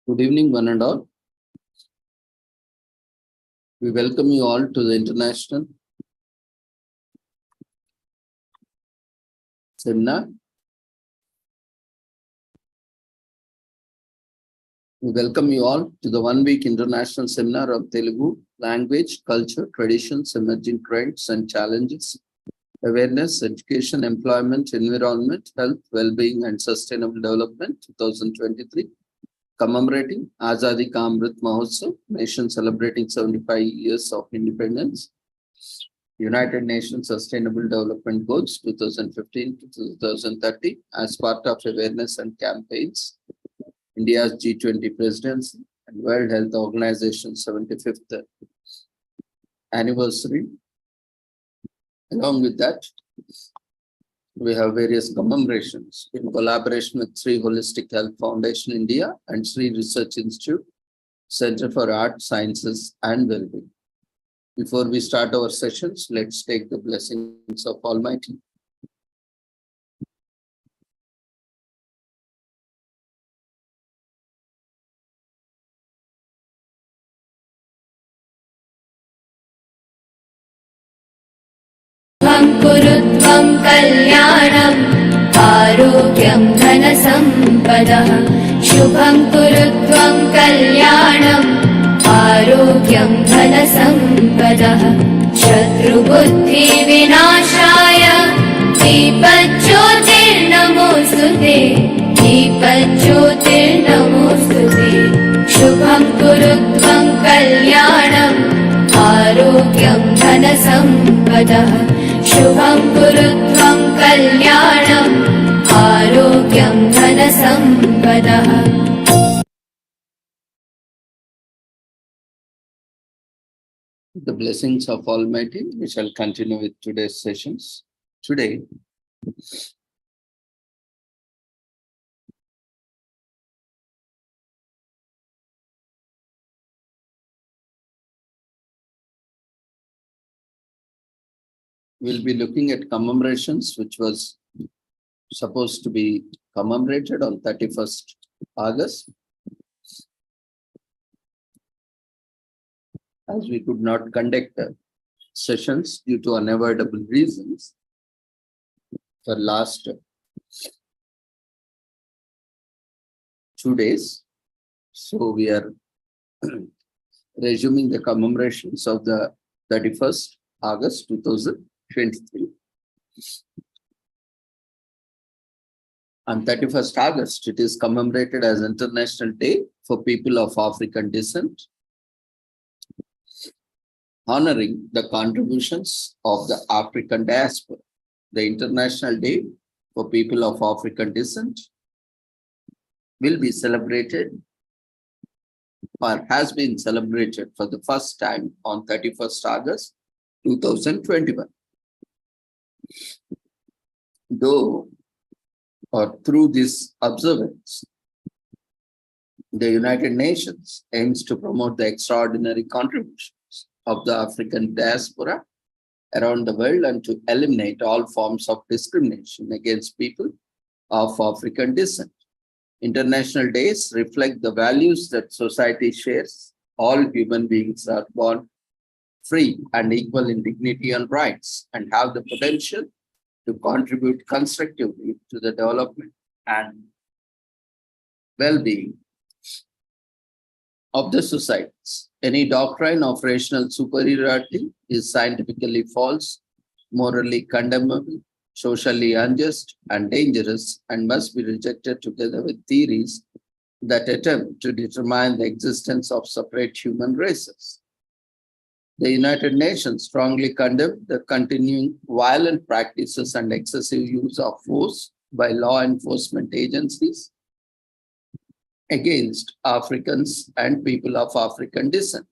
Good evening, one and all. We welcome you all to the international seminar. We welcome you all to the one-week international seminar of Telugu, language, culture, traditions, emerging trends and challenges, awareness, education, employment, environment, health, well-being and sustainable development 2023. Commemorating Azadi Ka Amrit Mahotsav, nation celebrating 75 years of independence, United Nations Sustainable Development Goals 2015 to 2030 as part of awareness and campaigns, India's G20 presidency and World Health Organization 75th anniversary. Along with that, we have various commemorations in collaboration with Sri Holistic Health Foundation India and Sri Research Institute, Center for Art, Sciences and Wellbeing. Before we start our sessions, let's take the blessings of Almighty. Kurutvam kalyanam arogyam dhanasampadah Shubham kurutvam kalyanam arogyam dhanasampadah Shatru buddhi vinashaya Deepajyotirnamostute Deepajyotirnamostute Shubham kurutvam kalyanam arogyam dhanasampadah Shubham kurutvam kalyanam arogyam dhanasampadah. The blessings of Almighty, we shall continue with today's sessions. Today, we'll be looking at commemorations, which was supposed to be commemorated on 31st August. As we could not conduct sessions due to unavoidable reasons for last 2 days. So we are resuming the commemorations of the 31st August 2023. On 31st August, it is commemorated as International Day for People of African Descent, honoring the contributions of the African diaspora. The International Day for People of African Descent will be celebrated or has been celebrated for the first time on 31st August 2021. Though, or through this observance, the United Nations aims to promote the extraordinary contributions of the African diaspora around the world and to eliminate all forms of discrimination against people of African descent. International days reflect the values that society shares. All human beings are born free and equal in dignity and rights and have the potential to contribute constructively to the development and well-being of the societies. Any doctrine of racial superiority is scientifically false, morally condemnable, socially unjust and dangerous, and must be rejected together with theories that attempt to determine the existence of separate human races. The United Nations strongly condemned the continuing violent practices and excessive use of force by law enforcement agencies against Africans and people of African descent,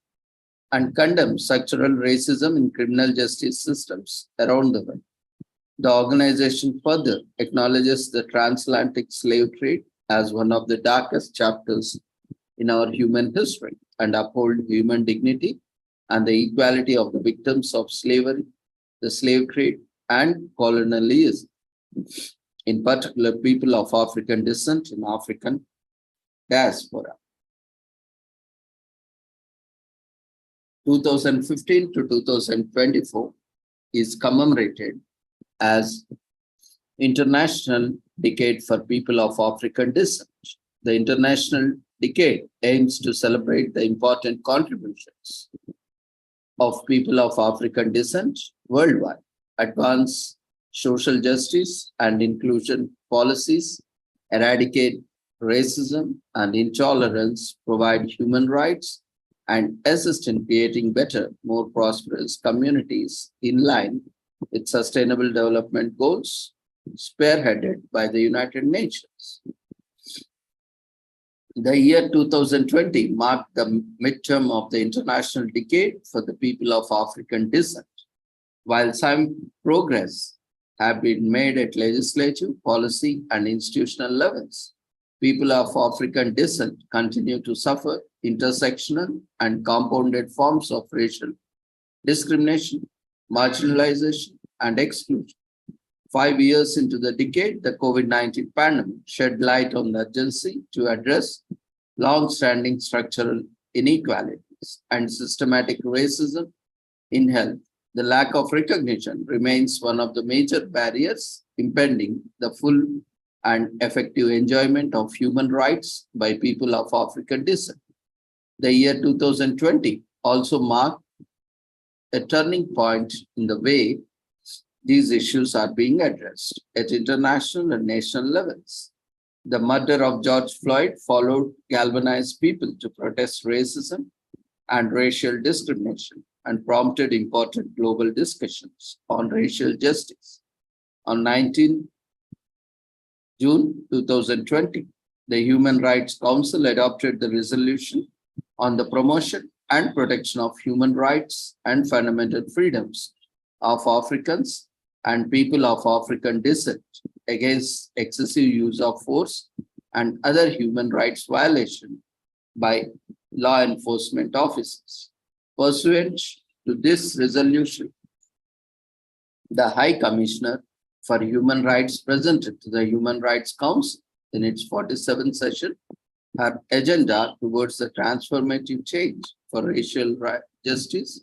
and condemns structural racism in criminal justice systems around the world. The organization further acknowledges the transatlantic slave trade as one of the darkest chapters in our human history and upholds human dignity and the equality of the victims of slavery, the slave trade, and colonialism, in particular people of African descent in African diaspora. 2015 to 2024 is commemorated as International Decade for People of African Descent. The International Decade aims to celebrate the important contributions of people of African descent worldwide, advance social justice and inclusion policies, eradicate racism and intolerance, provide human rights, and assist in creating better, more prosperous communities in line with Sustainable Development Goals, spearheaded by the United Nations. The year 2020 marked the midterm of the International Decade for the People of African Descent. While some progress have been made at legislative, policy, and institutional levels, people of African descent continue to suffer intersectional and compounded forms of racial discrimination, marginalization, and exclusion. 5 years into the decade, the COVID-19 pandemic shed light on the urgency to address long-standing structural inequalities and systematic racism in health. The lack of recognition remains one of the major barriers impeding the full and effective enjoyment of human rights by people of African descent. The year 2020 also marked a turning point in the way these issues are being addressed at international and national levels. The murder of George Floyd followed galvanized people to protest racism and racial discrimination and prompted important global discussions on racial justice. On 19 June 2020, the Human Rights Council adopted the resolution on the promotion and protection of human rights and fundamental freedoms of Africans and people of African descent against excessive use of force and other human rights violations by law enforcement officers. Pursuant to this resolution, the High Commissioner for Human Rights presented to the Human Rights Council in its 47th session her agenda towards the transformative change for racial justice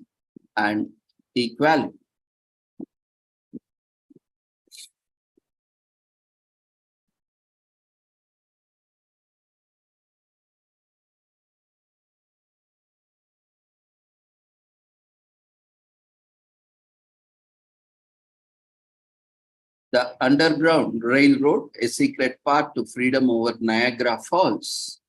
and equality. The Underground Railroad, a secret path to freedom over Niagara Falls.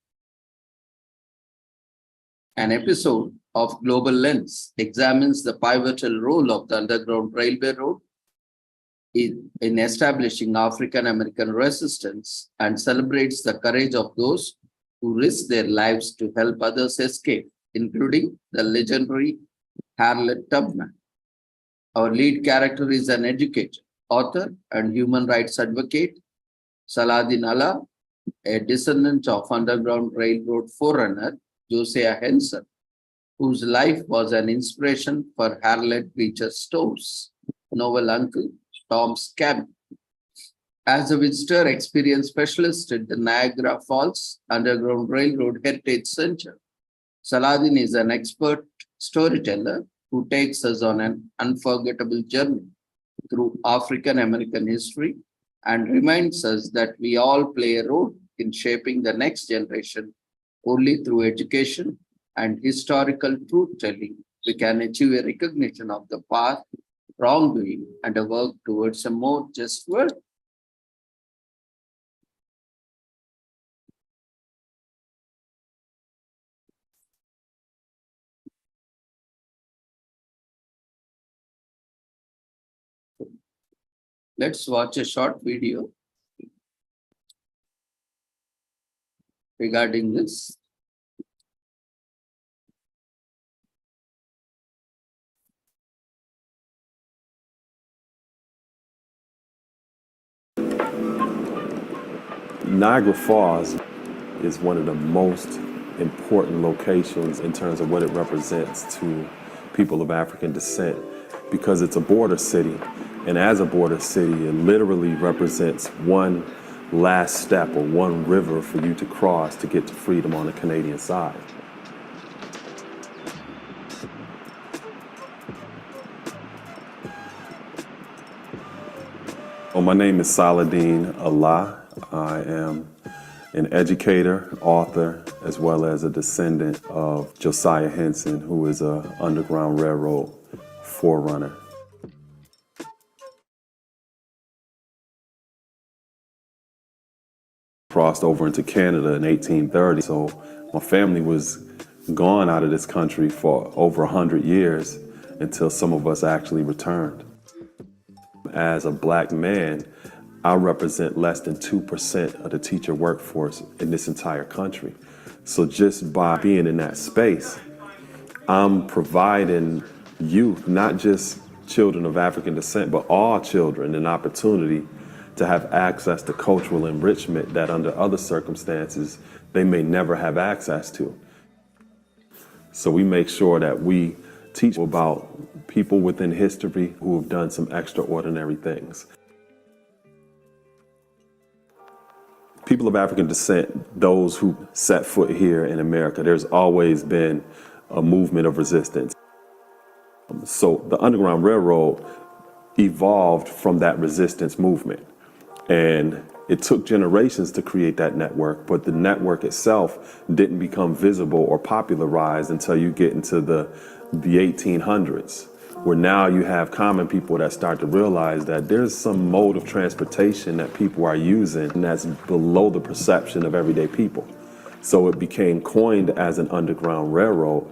An episode of Global Lens examines the pivotal role of the Underground Railroad in establishing African American resistance and celebrates the courage of those who risk their lives to help others escape, including the legendary Harriet Tubman. Our lead character is an educator, author, and human rights advocate, Saladin Allah, a descendant of Underground Railroad forerunner, Josiah Henson, whose life was an inspiration for Harriet Beecher Stowe's novel uncle, Tom's Cabin. As a visitor experience specialist at the Niagara Falls Underground Railroad Heritage Center, Saladin is an expert storyteller who takes us on an unforgettable journey through African American history and reminds us that we all play a role in shaping the next generation. Only through education and historical truth-telling we can achieve a recognition of the past wrongdoing and a work towards a more just world. Let's watch a short video regarding this. Niagara Falls is one of the most important locations in terms of what it represents to people of African descent because it's a border city. And as a border city, it literally represents one last step or one river for you to cross to get to freedom on the Canadian side. Well, my name is Saladin Allah. I am an educator, author, as well as a descendant of Josiah Henson, who is an Underground Railroad forerunner. Crossed over into Canada in 1830, so my family was gone out of this country for over 100 years until some of us actually returned. As a black man, I represent less than 2% of the teacher workforce in this entire country. So just by being in that space, I'm providing youth, not just children of African descent, but all children, an opportunity to have access to cultural enrichment that under other circumstances they may never have access to. So we make sure that we teach about people within history who have done some extraordinary things. People of African descent, those who set foot here in America, there's always been a movement of resistance. So the Underground Railroad evolved from that resistance movement. And it took generations to create that network, but the network itself didn't become visible or popularized until you get into the 1800s, where now you have common people that start to realize that there's some mode of transportation that people are using and that's below the perception of everyday people. So it became coined as an Underground Railroad.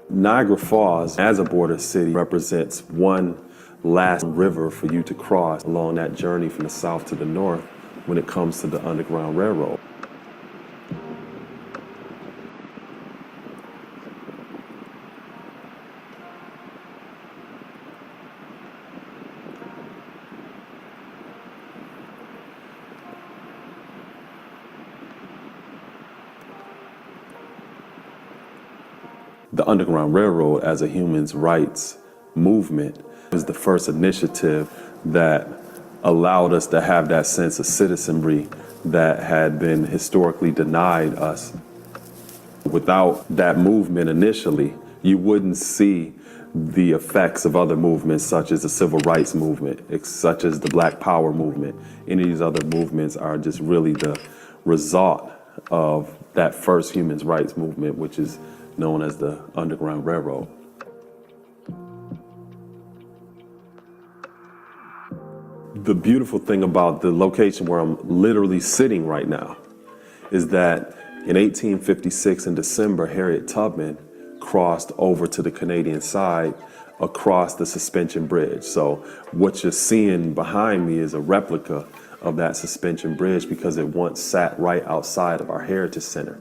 Niagara Falls, as a border city, represents one last river for you to cross along that journey from the south to the north when it comes to the Underground Railroad. The Underground Railroad as a human rights movement was the first initiative that allowed us to have that sense of citizenry that had been historically denied us. Without that movement initially, you wouldn't see the effects of other movements such as the Civil Rights Movement, such as the Black Power Movement. Any of these other movements are just really the result of that first human rights movement, which is known as the Underground Railroad. The beautiful thing about the location where I'm literally sitting right now is that in 1856 in December, Harriet Tubman crossed over to the Canadian side across the suspension bridge. So what you're seeing behind me is a replica of that suspension bridge because it once sat right outside of our Heritage Center.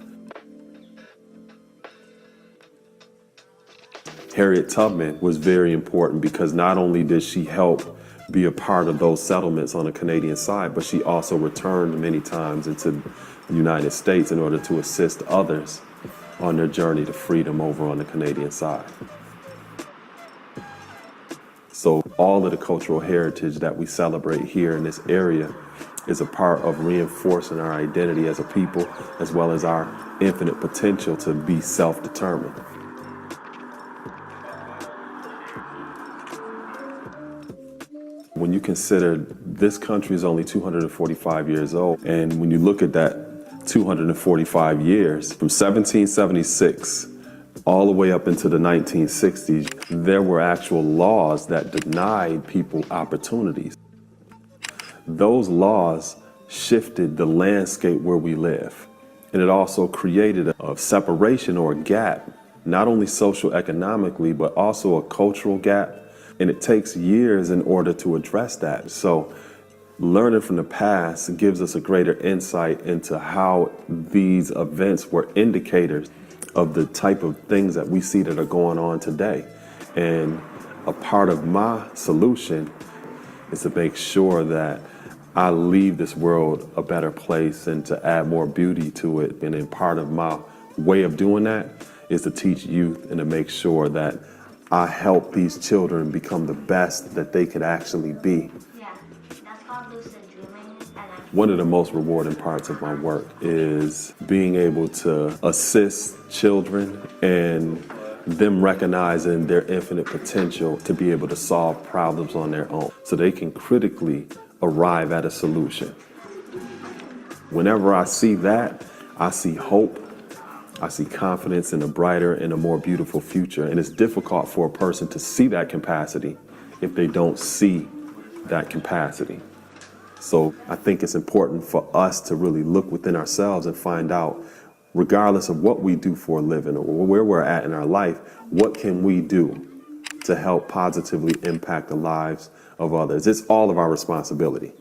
Harriet Tubman was very important because not only did she help be a part of those settlements on the Canadian side, but she also returned many times into the United States in order to assist others on their journey to freedom over on the Canadian side. So all of the cultural heritage that we celebrate here in this area is a part of reinforcing our identity as a people, as well as our infinite potential to be self-determined. When you consider this country is only 245 years old, and when you look at that 245 years, from 1776 all the way up into the 1960s, there were actual laws that denied people opportunities. Those laws shifted the landscape where we live, and it also created a separation or a gap, not only socio-economically, but also a cultural gap. And it takes years in order to address that. So learning from the past gives us a greater insight into how these events were indicators of the type of things that we see that are going on today. And a part of my solution is to make sure that I leave this world a better place and to add more beauty to it. And then part of my way of doing that is to teach youth and to make sure that I help these children become the best that they could actually be. Yeah, that's called lucid dreaming. One of the most rewarding parts of my work is being able to assist children and them recognizing their infinite potential to be able to solve problems on their own so they can critically arrive at a solution. Whenever I see that, I see hope, I see confidence in a brighter and a more beautiful future. And it's difficult for a person to see that capacity if they don't see that capacity. So I think it's important for us to really look within ourselves and find out, regardless of what we do for a living or where we're at in our life, what can we do to help positively impact the lives of others? It's all of our responsibility.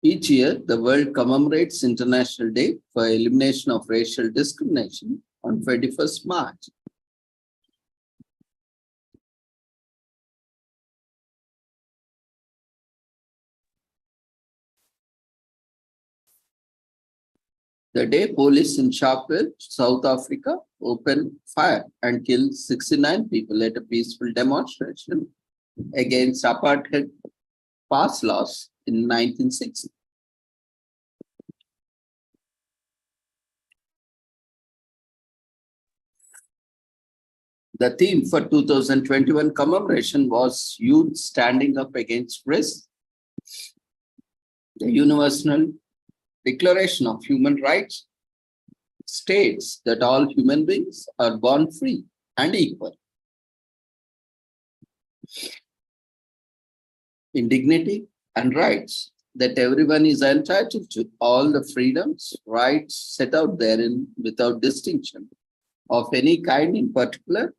Each year, the world commemorates International Day for Elimination of Racial Discrimination on 21st March. The day police in Sharpeville, South Africa, opened fire and killed 69 people at a peaceful demonstration against apartheid pass laws in 1960. The theme for 2021 commemoration was Youth Standing Up Against Racism. The Universal Declaration of Human Rights states that all human beings are born free and equal in dignity and rights, that everyone is entitled to all the freedoms, rights set out therein without distinction of any kind, in particular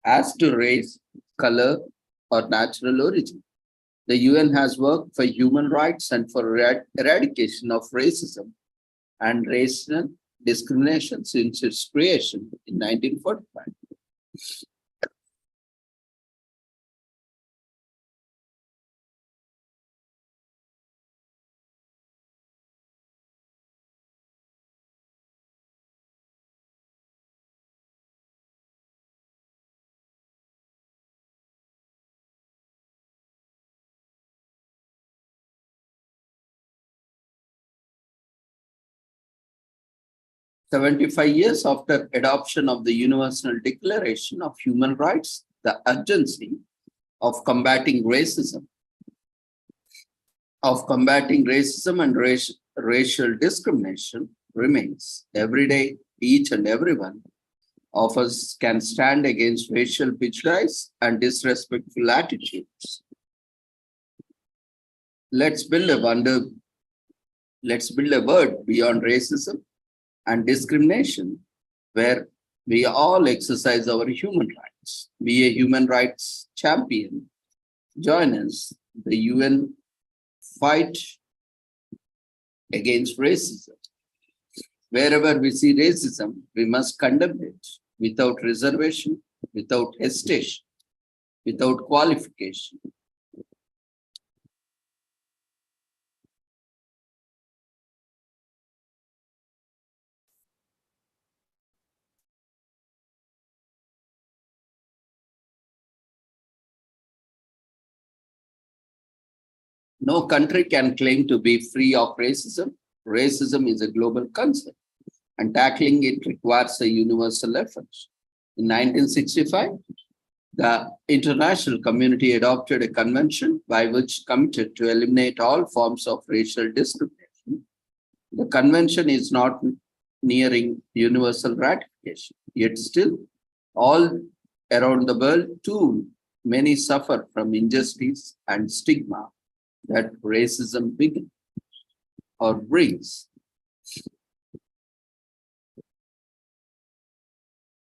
as to race, color, or natural origin. The UN has worked for human rights and for eradication of racism and racial discrimination since its creation in 1945. 75 years after adoption of the Universal Declaration of Human Rights, the urgency of combating racism and racial discrimination remains. Every day, each and everyone of us can stand against racial prejudice and disrespectful attitudes. Let's build a world beyond racism and discrimination, where we all exercise our human rights. Be a human rights champion. Join us, the UN fight against racism. Wherever we see racism, we must condemn it without reservation, without hesitation, without qualification. No country can claim to be free of racism. Racism is a global concern, and tackling it requires a universal effort. In 1965, the international community adopted a convention by which committed to eliminate all forms of racial discrimination. The convention is not nearing universal ratification, yet still, all around the world, too many suffer from injustice and stigma that racism brings.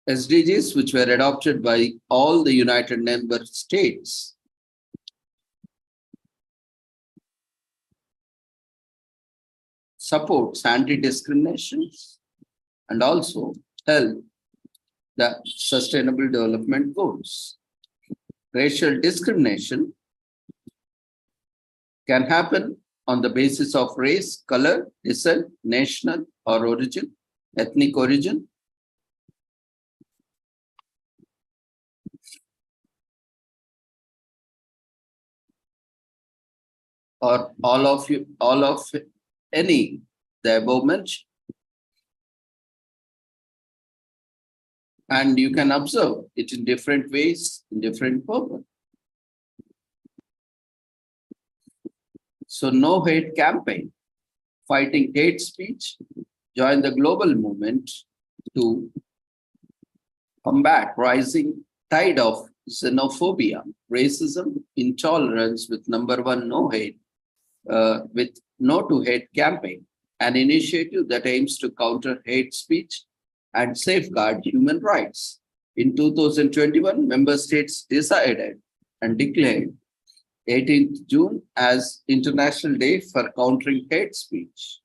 SDGs, which were adopted by all the United Member States, supports anti-discrimination and also help the Sustainable Development Goals. Racial discrimination can happen on the basis of race, color, descent, national or origin, ethnic origin, or all of any the above mentioned. And you can observe it in different ways, in different purpose. So no hate campaign, fighting hate speech, join the global movement to combat rising tide of xenophobia, racism, intolerance with #1 no hate, with No to Hate campaign, an initiative that aims to counter hate speech and safeguard human rights. In 2021, member states decided and declared 18th June as International Day for Countering Hate Speech.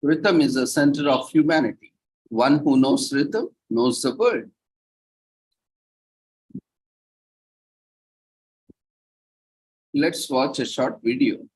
Rhythm is the center of humanity. One who knows rhythm knows the world. Let's watch a short video.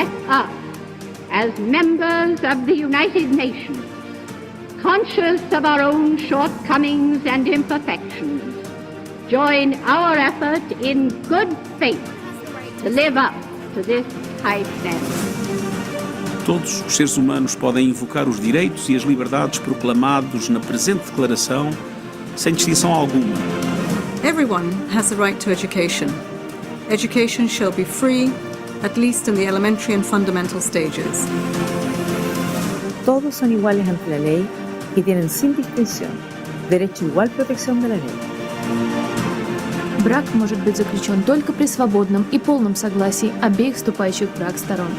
let us, as members of the United Nations, conscious of our own shortcomings and imperfections, join our effort in good faith to live up to this high standard. Todos os seres humanos podem invocar os direitos e as liberdades proclamados na presente declaração sem distinção alguma. Everyone has the right to education. Education shall be free, at least in the elementary and fundamental stages. Todos son iguales ante la ley y tienen sin distinción derecho a igual protección de la ley. Брак может быть заключен только при свободном и полном согласии обеих вступающих в брак сторон.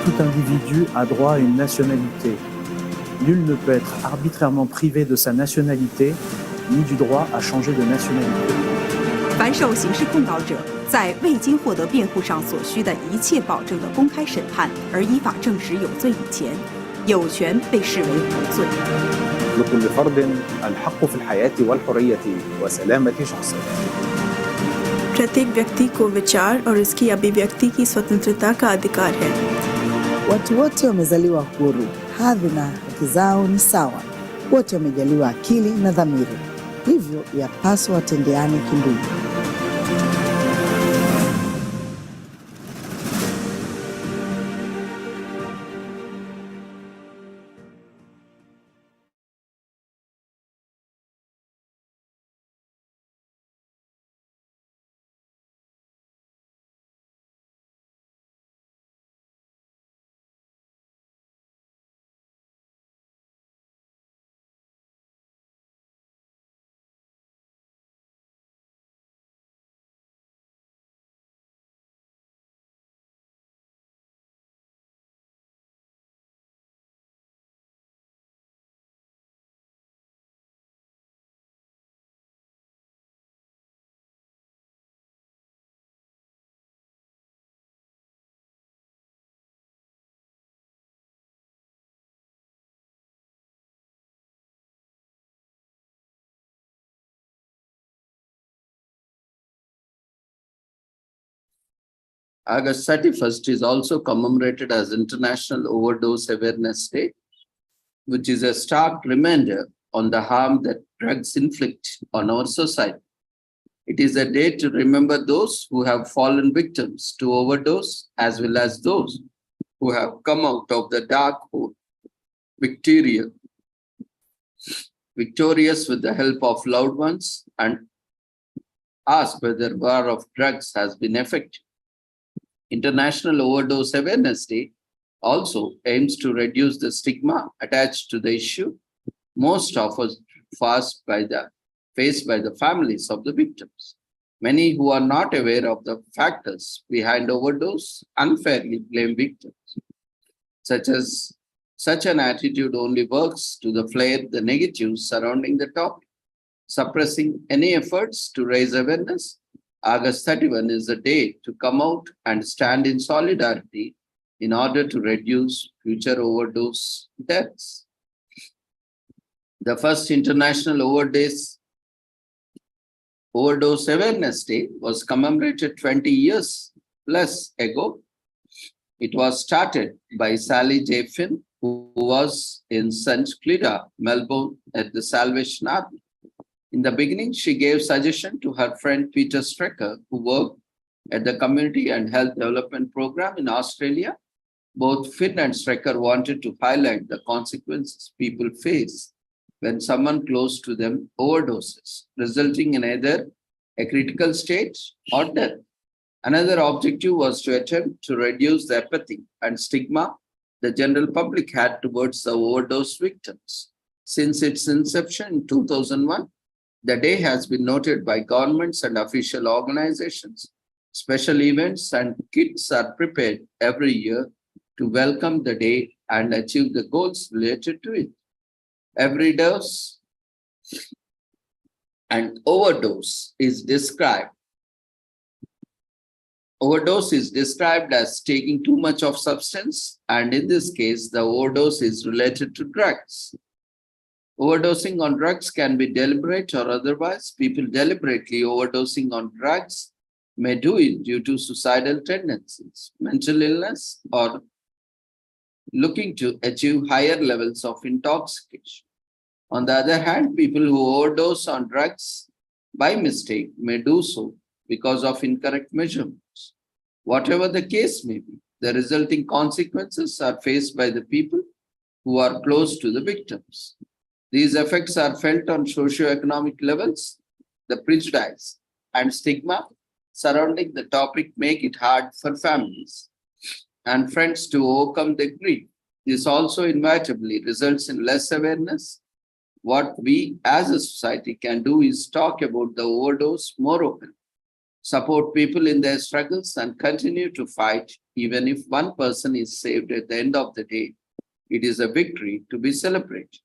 Tout individu a droit à une nationalité. Nul ne peut être arbitrairement privé de sa nationalité, ni du droit à changer de nationalité. 凡受刑事控告者，在未经获得辩护上所需的一切保证的公开审判而依法证实有罪以前，有权被视为无罪。لكل فرد الحق في الحياة والحرية وسلامة شخصه. प्रत्येक व्यक्ति को विचार और इसकी अभिव्यक्ति की स्वतंत्रता का अधिकार है. Watu wote wamezaliwa huru, hadhi na haki zao ni sawa. Wote wamejaliwa akili na dhamiri, hivyo yapaswa watendeane kindugu. August 31st is also commemorated as International Overdose Awareness Day, which is a stark reminder on the harm that drugs inflict on our society. It is a day to remember those who have fallen victims to overdose, as well as those who have come out of the dark hole victorious with the help of loved ones, and ask whether war of drugs has been effective. International Overdose Awareness Day also aims to reduce the stigma attached to the issue, most of us faced by the families of the victims. Many who are not aware of the factors behind overdose unfairly blame victims. Such an attitude only works to flare the negatives surrounding the topic. Suppressing any efforts to raise awareness, August 31 is a day to come out and stand in solidarity in order to reduce future overdose deaths. The first International Overdose Awareness Day was commemorated 20 years plus ago. It was started by Sally J. Finn, who was in St. Clara, Melbourne, at the Salvation Army. In the beginning, she gave suggestion to her friend Peter Strecker, who worked at the Community and Health Development Program in Australia. Both Finn and Strecker wanted to highlight the consequences people face when someone close to them overdoses, resulting in either a critical state or death. Another objective was to attempt to reduce the apathy and stigma the general public had towards the overdose victims. Since its inception in 2001, the day has been noted by governments and official organizations. Special events and kits are prepared every year to welcome the day and achieve the goals related to it. Every dose and overdose is described. Overdose is described as taking too much of substance, and in this case, the overdose is related to drugs. Overdosing on drugs can be deliberate or otherwise. People deliberately overdosing on drugs may do it due to suicidal tendencies, mental illness, or looking to achieve higher levels of intoxication. On the other hand, people who overdose on drugs by mistake may do so because of incorrect measurements. Whatever the case may be, the resulting consequences are faced by the people who are close to the victims. These effects are felt on socio-economic levels. The prejudice and stigma surrounding the topic make it hard for families and friends to overcome the grief. This also inevitably results in less awareness. What we as a society can do is talk about the overdose more openly, support people in their struggles, and continue to fight. Even if one person is saved at the end of the day, it is a victory to be celebrated.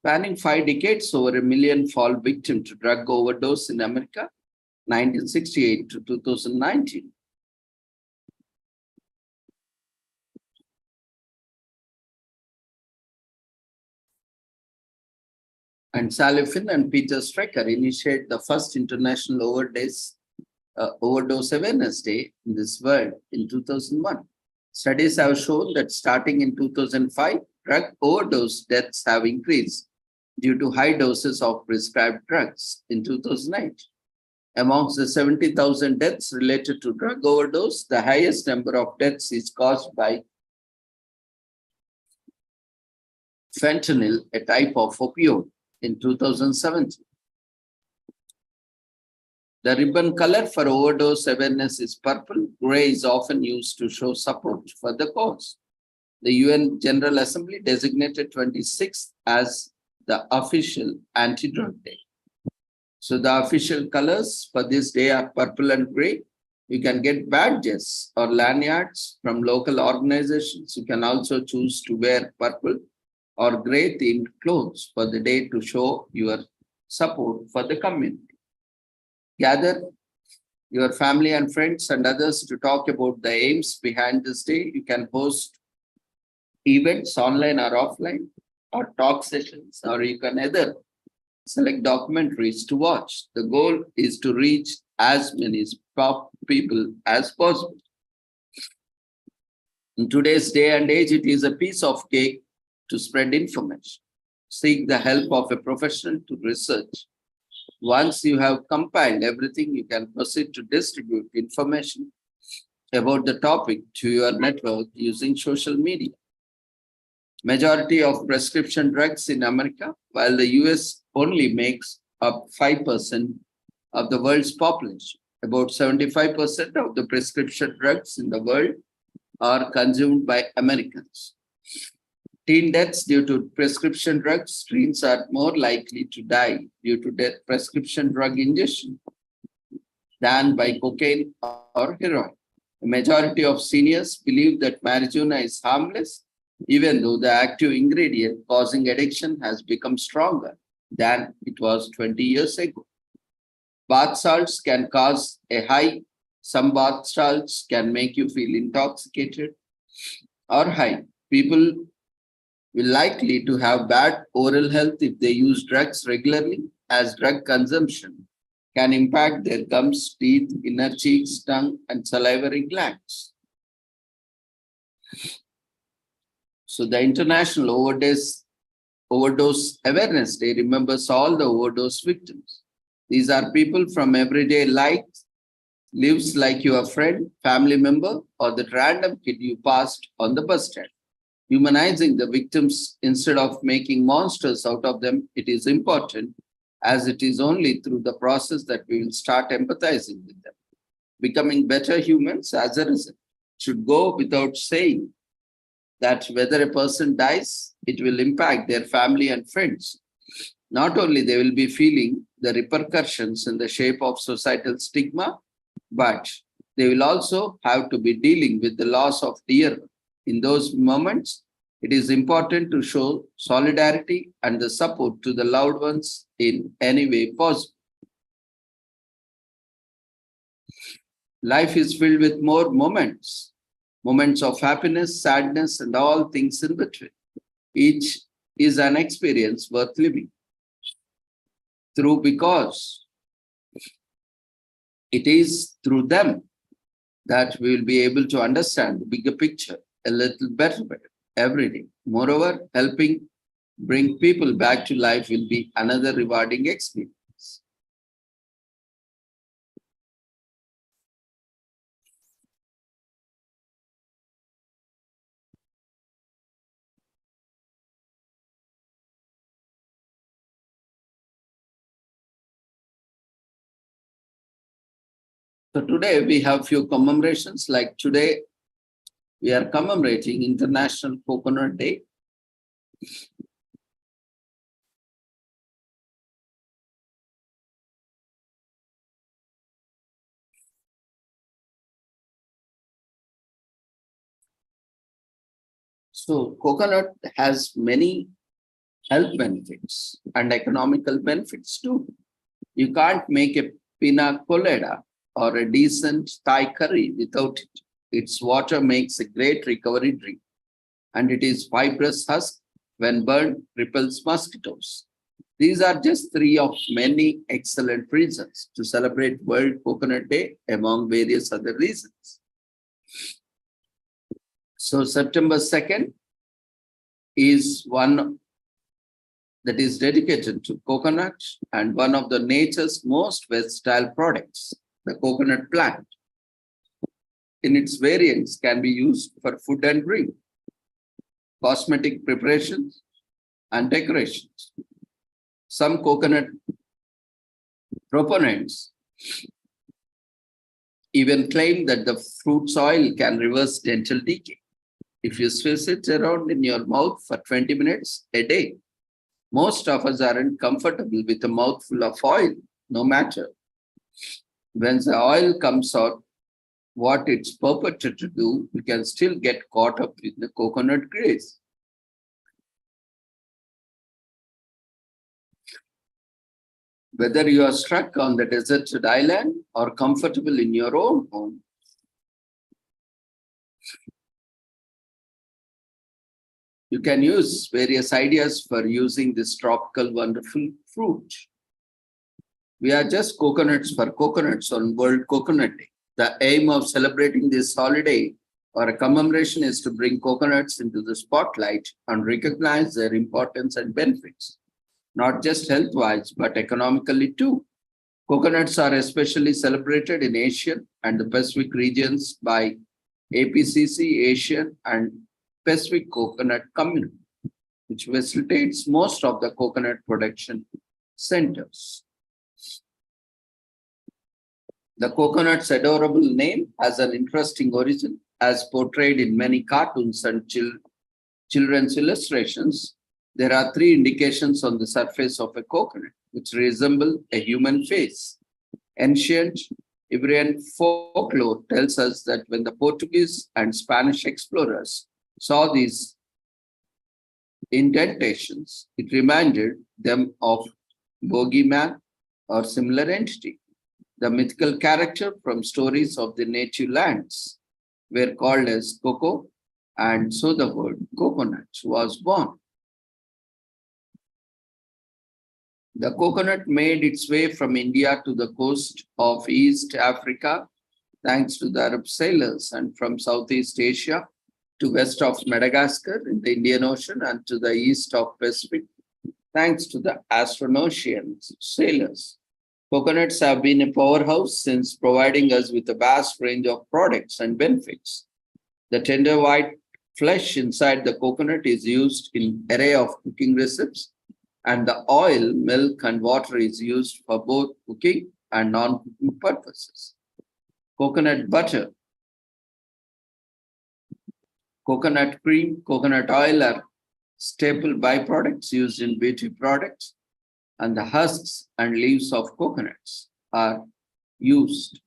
Spanning 5 decades, over 1 million fall victim to drug overdose in America, 1968 to 2019. And Sally Finn and Peter Strecker initiated the first International Overdose Awareness Day in this world in 2001. Studies have shown that starting in 2005, drug overdose deaths have increased due to high doses of prescribed drugs in 2008. Amongst the 70,000 deaths related to drug overdose, the highest number of deaths is caused by fentanyl, a type of opioid, in 2017. The ribbon color for overdose awareness is purple. Gray is often used to show support for the cause. The UN General Assembly designated 26th as the official anti-drug day. So the official colors for this day are purple and gray. You can get badges or lanyards from local organizations. You can also choose to wear purple or gray themed clothes for the day to show your support for the community. Gather your family and friends and others to talk about the aims behind this day. You can host events online or offline, or talk sessions, or you can either select documentaries to watch. The goal is to reach as many people as possible. In today's day and age, it is a piece of cake to spread information. Seek the help of a professional to research. Once you have compiled everything, you can proceed to distribute information about the topic to your network using social media. Majority of prescription drugs in America, while the US only makes up 5% of the world's population. About 75% of the prescription drugs in the world are consumed by Americans. Teen deaths due to prescription drugs, teens are more likely to die due to prescription drug ingestion than by cocaine or heroin. The majority of seniors believe that marijuana is harmless, even though the active ingredient causing addiction has become stronger than it was 20 years ago. Bath salts can cause a high. Some bath salts can make you feel intoxicated or high. People will likely to have bad oral health if they use drugs regularly, as drug consumption can impact their gums, teeth, inner cheeks, tongue, and salivary glands. So the International Overdose Awareness Day remembers all the overdose victims. These are people from everyday life, lives like your friend, family member, or the random kid you passed on the bus stand. Humanizing the victims instead of making monsters out of them, it is important, as it is only through the process that we will start empathizing with them. Becoming better humans as a result. Should go without saying that whether a person dies it will impact their family and friends. Not only they will be feeling the repercussions in the shape of societal stigma, but they will also have to be dealing with the loss of dear ones. In those moments, it is important to show solidarity and the support to the loved ones in any way possible. Life is filled with more moments of happiness, sadness, and all things in between. Each is an experience worth living through, because it is through them that we will be able to understand the bigger picture a little better every day. Moreover, helping bring people back to life will be another rewarding experience. So today we have few commemorations. Like today, we are commemorating International Coconut Day. So coconut has many health benefits and economical benefits too. You can't make a pina colada or a decent Thai curry without it. Its water makes a great recovery drink, and it is fibrous husk when burned repels mosquitoes. These are just three of many excellent reasons to celebrate World Coconut Day, among various other reasons. So September 2nd is one that is dedicated to coconut and one of the nature's most versatile products, the coconut plant. In its variants can be used for food and drink, cosmetic preparations, and decorations. Some coconut proponents even claim that the fruit's oil can reverse dental decay if you swish it around in your mouth for 20 minutes a day. Most of us aren't comfortable with a mouthful of oil, no matter. When the oil comes out, what it's purported to do, we can still get caught up with the coconut grace. Whether you are stuck on the deserted island or comfortable in your own home, you can use various ideas for using this tropical wonderful fruit. We are just coconuts for coconuts on World Coconut Day. The aim of celebrating this holiday or a commemoration is to bring coconuts into the spotlight and recognize their importance and benefits, not just health-wise, but economically too. Coconuts are especially celebrated in Asian and the Pacific regions by APCC, Asian and Pacific Coconut Community, which facilitates most of the coconut production centers. The coconut's adorable name has an interesting origin, as portrayed in many cartoons and children's illustrations. There are three indications on the surface of a coconut which resemble a human face. Ancient Iberian folklore tells us that when the Portuguese and Spanish explorers saw these indentations, it reminded them of bogeyman or similar entity. The mythical character from stories of the native lands were called as Coco, and so the word coconut was born. The coconut made its way from India to the coast of East Africa, thanks to the Arab sailors, and from Southeast Asia to west of Madagascar in the Indian Ocean and to the east of Pacific, thanks to the Austronesian sailors. Coconuts have been a powerhouse since, providing us with a vast range of products and benefits. The tender white flesh inside the coconut is used in an array of cooking recipes, and the oil, milk, and water is used for both cooking and non-cooking purposes. Coconut butter, coconut cream, coconut oil are staple byproducts used in beauty products, and the husks and leaves of coconuts are used.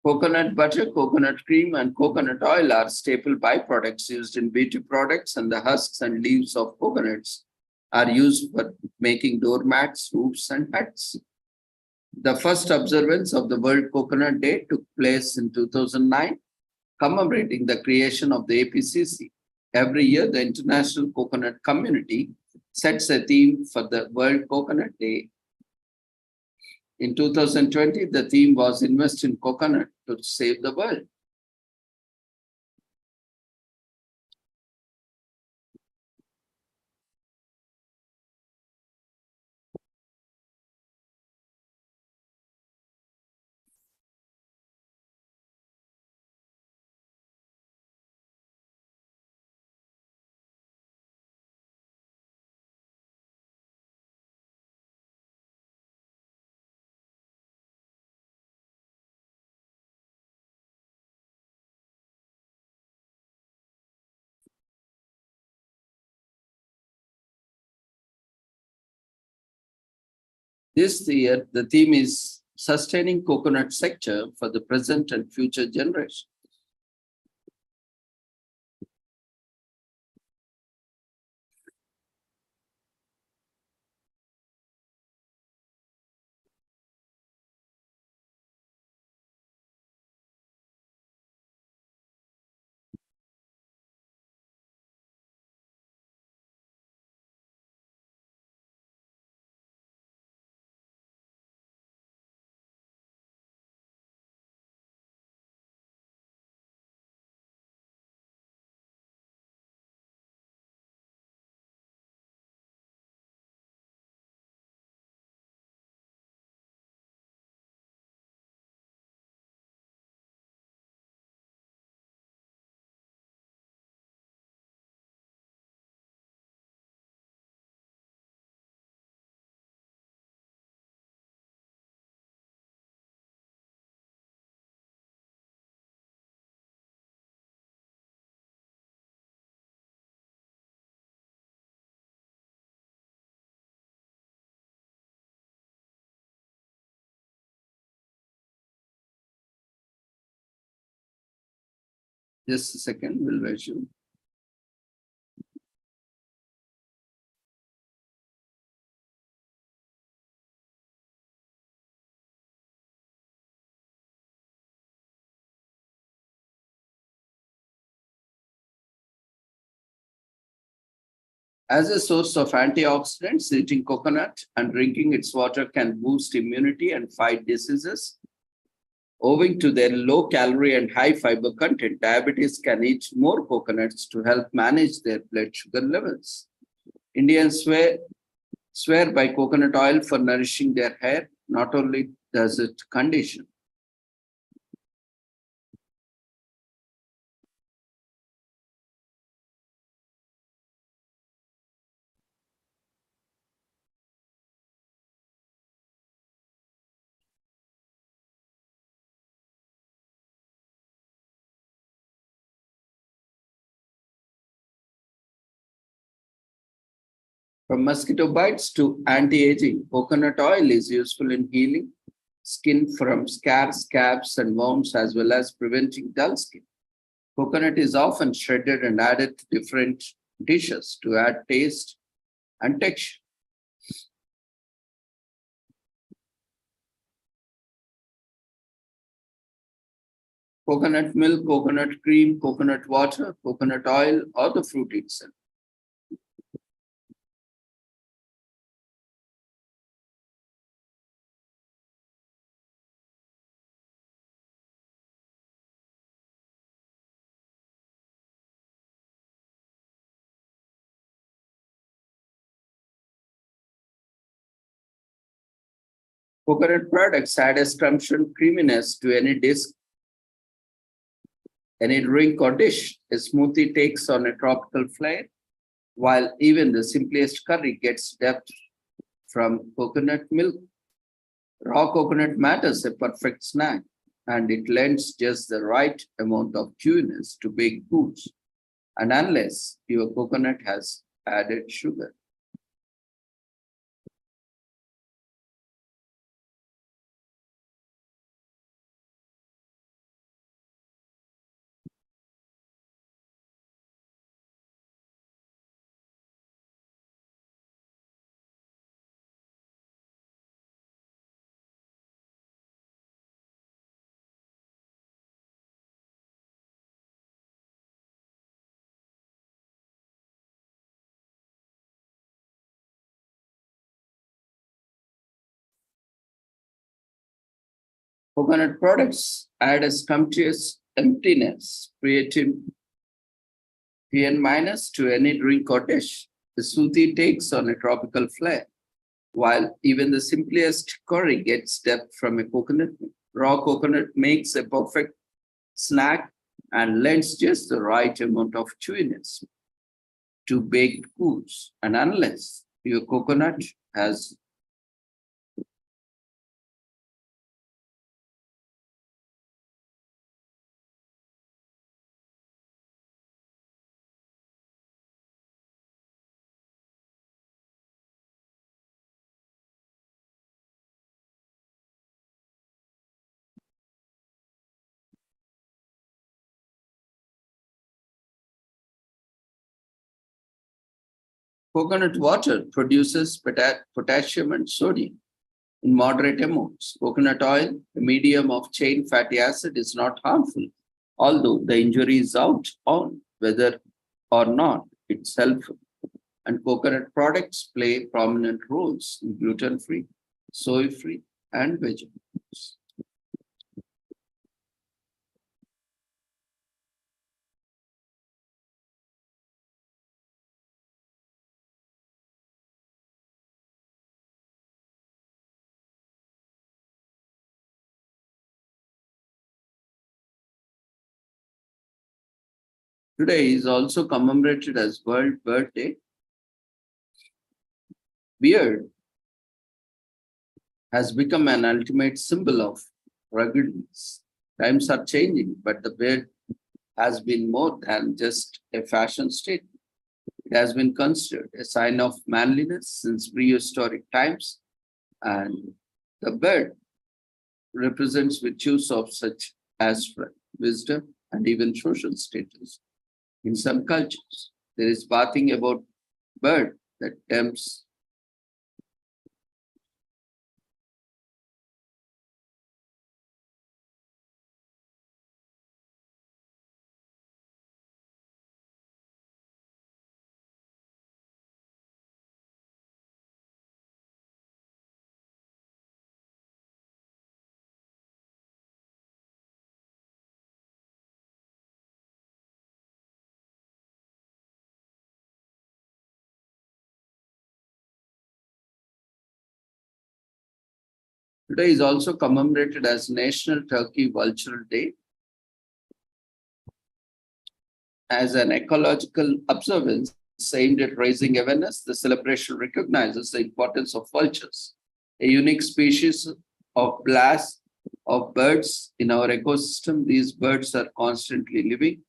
Coconut butter, coconut cream, and coconut oil are staple byproducts used in beauty products, and the husks and leaves of coconuts are used for making doormats, roofs, and huts. The first observance of the World Coconut Day took place in 2009, commemorating the creation of the APCC. Every year, the international coconut community sets a theme for the World Coconut Day. In 2020, the theme was Invest in Coconut to Save the World. This year, the theme is Sustaining Coconut Sector for the Present and Future Generations. Just a second, we'll resume. As a source of antioxidants, eating coconut and drinking its water can boost immunity and fight diseases. Owing to their low calorie and high fiber content, diabetes can eat more coconuts to help manage their blood sugar levels. Indians swear by coconut oil for nourishing their hair. Not only does it condition, from mosquito bites to anti-aging, coconut oil is useful in healing skin from scars, scabs, and wounds, as well as preventing dull skin. Coconut is often shredded and added to different dishes to add taste and texture. Coconut milk, coconut cream, coconut water, coconut oil, or the fruit itself. Coconut products add a scrumptious creaminess to any dish, any drink or dish. A smoothie takes on a tropical flair, while even the simplest curry gets depth from coconut milk. Raw coconut matters a perfect snack, and it lends just the right amount of chewiness to baked goods, and unless your coconut has added sugar. Coconut products add a scrumptious emptiness, creating PN minus to any drink or dish. The smoothie takes on a tropical flair, while even the simplest curry gets depth from a coconut. Raw coconut makes a perfect snack and lends just the right amount of chewiness to baked goods, and unless your coconut has coconut water produces potassium and sodium in moderate amounts. Coconut oil, a medium of chain fatty acid, is not harmful, although the injury is out on whether or not it's helpful. And coconut products play prominent roles in gluten-free, soy-free, and vegetables. Today is also commemorated as World Bird Day. Beard has become an ultimate symbol of ruggedness. Times are changing, but the beard has been more than just a fashion statement. It has been considered a sign of manliness since prehistoric times, and the beard represents virtues of such as strength, wisdom, and even social status. In some cultures, there is bathing about beard that tempts Today is also commemorated as National Turkey Vultural Day. As an ecological observance aimed at raising awareness, the celebration recognizes the importance of vultures, a unique species of birds in our ecosystem. These birds are constantly living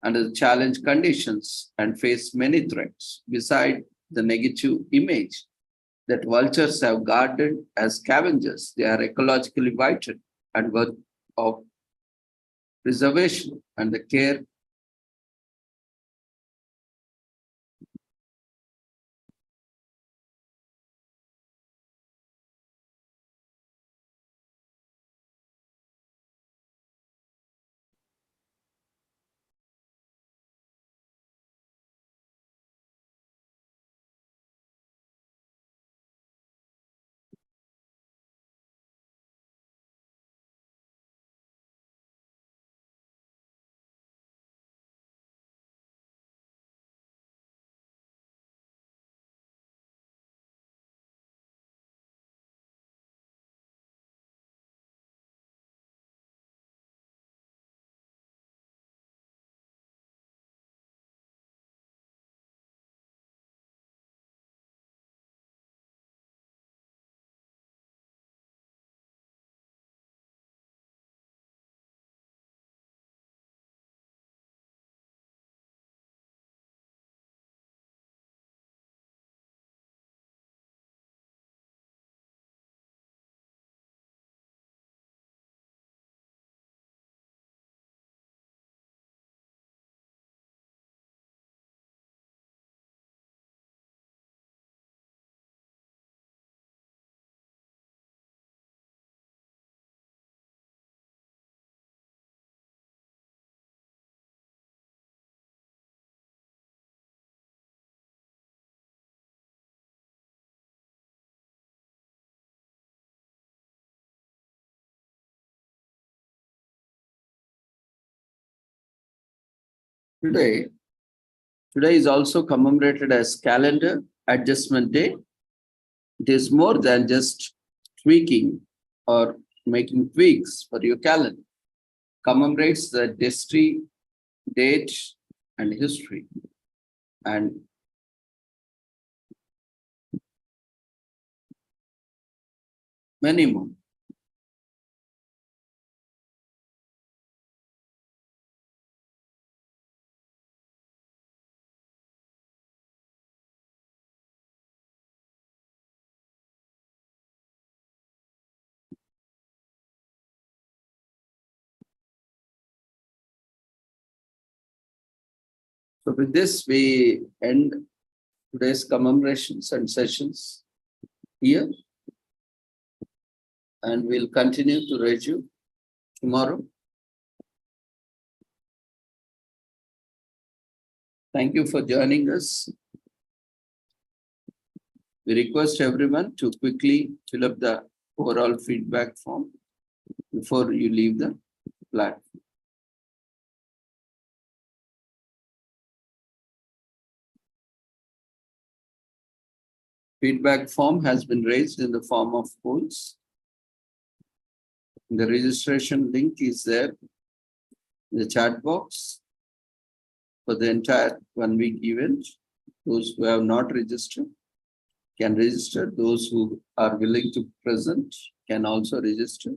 under challenge conditions and face many threats. Beside the negative image that vultures have guarded as scavengers, they are ecologically vital and worth of preservation and the care Today is also commemorated as Calendar Adjustment Day. It is more than just tweaking or making tweaks for your calendar. Commemorates the destiny, date, and history, and many more. So with this, we end today's commemorations and sessions here. And we'll continue to review tomorrow. Thank you for joining us. We request everyone to quickly fill up the overall feedback form before you leave the platform. Feedback form has been raised in the form of polls. The registration link is there in the chat box for the entire 1 week event. Those who have not registered can register. Those who are willing to present can also register.